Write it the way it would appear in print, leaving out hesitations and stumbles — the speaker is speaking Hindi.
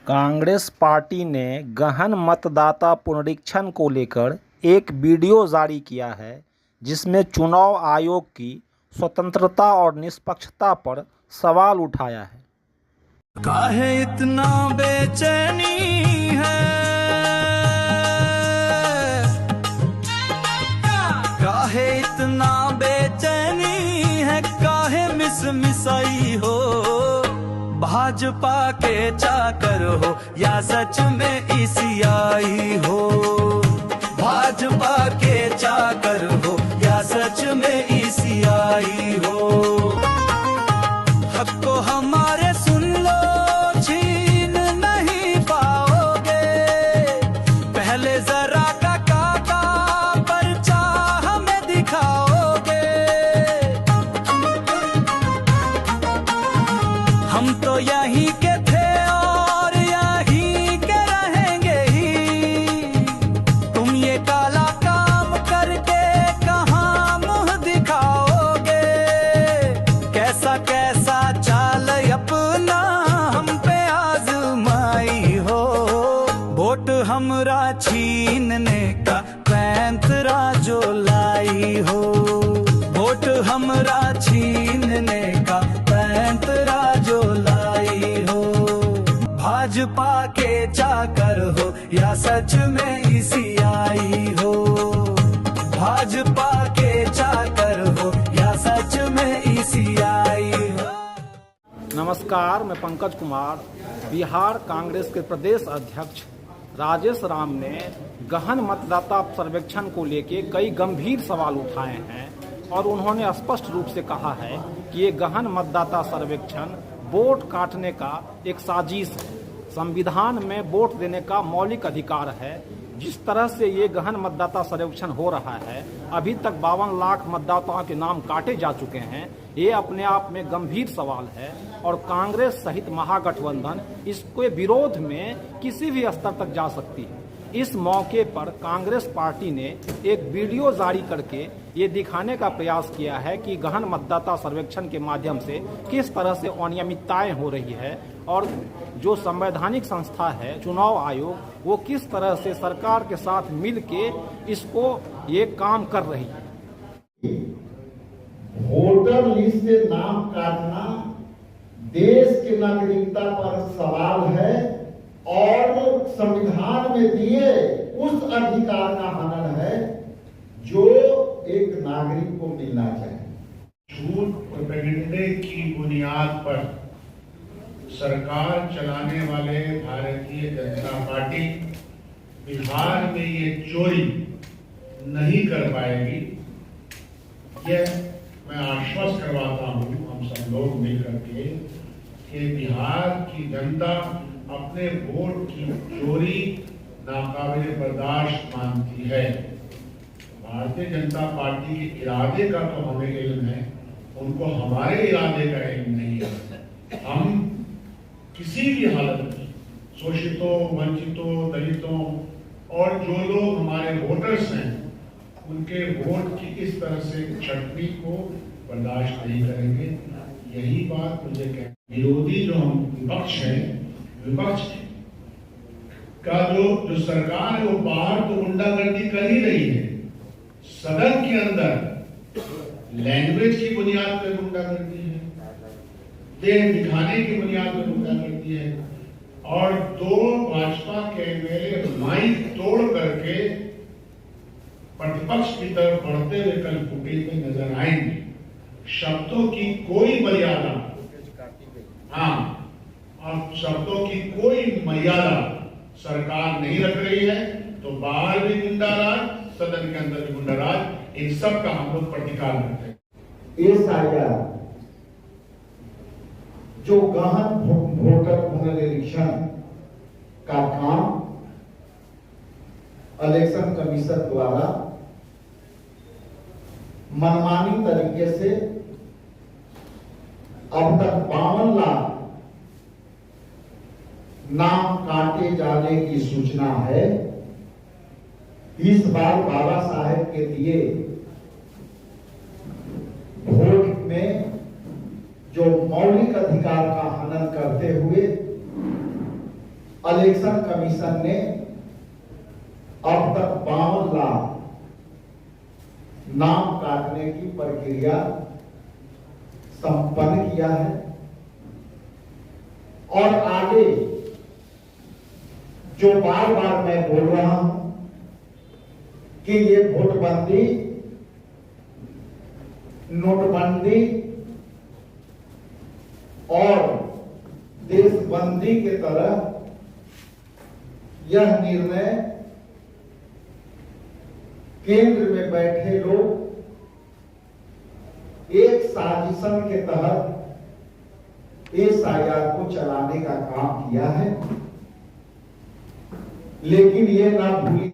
कांग्रेस पार्टी ने गहन मतदाता पुनरीक्षण को लेकर एक वीडियो जारी किया है, जिसमें चुनाव आयोग की स्वतंत्रता और निष्पक्षता पर सवाल उठाया है। काहे इतना बेचैनी है, काहे इतना बेचैनी है, काहे मिसाई हो, भाजपा के चाकर हो या सच में ईसीआई हो, भाजपा के चाकर हो या सच में ईसीआई हो। हक को हमारे सुन लो, छीन नहीं पाओगे, पहले जरा काका पर्चा हमें दिखाओगे, हम तो यहीं के थे और यहीं के रहेंगे ही, तुम ये काला काम करके कहाँ मुंह दिखाओगे, कैसा कैसा चाल अपना हम पे आजमाई हो, वोट हमरा छीनने का पैंतरा जो लाई हो, वोट हमरा छीनने का पैंतरा जो लाई हो, भाजपा के चाकर हो या सच में ईसीआई हो, भाजपा के चाकर हो या सच में ईसीआई हो। नमस्कार, मैं पंकज कुमार। बिहार कांग्रेस के प्रदेश अध्यक्ष राजेश राम ने गहन मतदाता सर्वेक्षण को लेकर कई गंभीर सवाल उठाए हैं और उन्होंने स्पष्ट रूप से कहा है कि ये गहन मतदाता सर्वेक्षण वोट काटने का एक साजिश है। संविधान में वोट देने का मौलिक अधिकार है। जिस तरह से ये गहन मतदाता सर्वेक्षण हो रहा है, अभी तक 52 लाख मतदाताओं के नाम काटे जा चुके हैं। ये अपने आप में गंभीर सवाल है और कांग्रेस सहित महागठबंधन इसके विरोध में किसी भी स्तर तक जा सकती है। इस मौके पर कांग्रेस पार्टी ने एक वीडियो जारी करके ये दिखाने का प्रयास किया है कि गहन मतदाता सर्वेक्षण के माध्यम से किस तरह से अनियमितताएं हो रही है और जो संवैधानिक संस्था है चुनाव आयोग, वो किस तरह से सरकार के साथ मिलके इसको ये काम कर रही है। वोटर लिस्ट से नाम काटना देश की नागरिकता पर सवाल है और संविधान में दिए उस अधिकार का हनन है जो एक नागरिक को मिलना चाहिए। झूठ प्रोपेगेंडे की बुनियाद पर सरकार चलाने वाले भारतीय जनता पार्टी बिहार में ये चोरी नहीं कर पाएगी। यह मैं आश्वस्त करवाता हूं हम सब लोग मिलकर के कि बिहार की जनता अपने वोट की चोरी नाकाबिले बर्दाश्त मानती है। भारतीय जनता पार्टी के इरादे का तो हमें इल्म है, उनको हमारे इरादे का इल्म नहीं है। हम किसी भी हालत में शोषितों, वंचितों, दलितों और जो लोग हमारे वोटर्स हैं उनके वोट की इस तरह से छटनी को बर्दाश्त नहीं करेंगे। यही बात मुझे विरोधी जो हम विपक्ष है, विपक्ष का जो सरकार है वो बाहर तो गुंडागर्दी कर ही रही है, सदन के अंदर लैंग्वेज की बुनियाद पर गुंडागर्दी है, देह दिखाने की बुनियाद पर गुंडागर्दी है और 2 भाजपा के एमएलए माइक तोड़ करके प्रतिपक्ष की तरफ बढ़ते हुए कल फुटेज में नजर आएंगे। शब्दों की कोई मर्यादा, और शब्दों की कोई मर्यादा सरकार नहीं रख रही है, तो बाहर भी गुंडाराज, सदन के अंदर भी गुंडाराज, इन सब का हम लोग प्रतिकार करते हैं। एसआईआर जो गहन वोटर पुनरीक्षण का काम इलेक्शन कमीशन द्वारा मनमानी तरीके से अब तक 52 लाख नाम काटे जाने की सूचना है। इस बार बाबा साहेब के दिए वोट में जो मौलिक अधिकार का हनन करते हुए इलेक्शन कमीशन ने अब तक 52 लाख नाम काटने की प्रक्रिया संपन्न किया है और आगे जो बार बार मैं बोल रहा हूं कि ये वोटबंदी, नोटबंदी और देशबंदी के तरह यह निर्णय केंद्र में बैठे लोग एक साजिशन के तहत SIR को चलाने का काम किया है, लेकिन ये ना भूलिए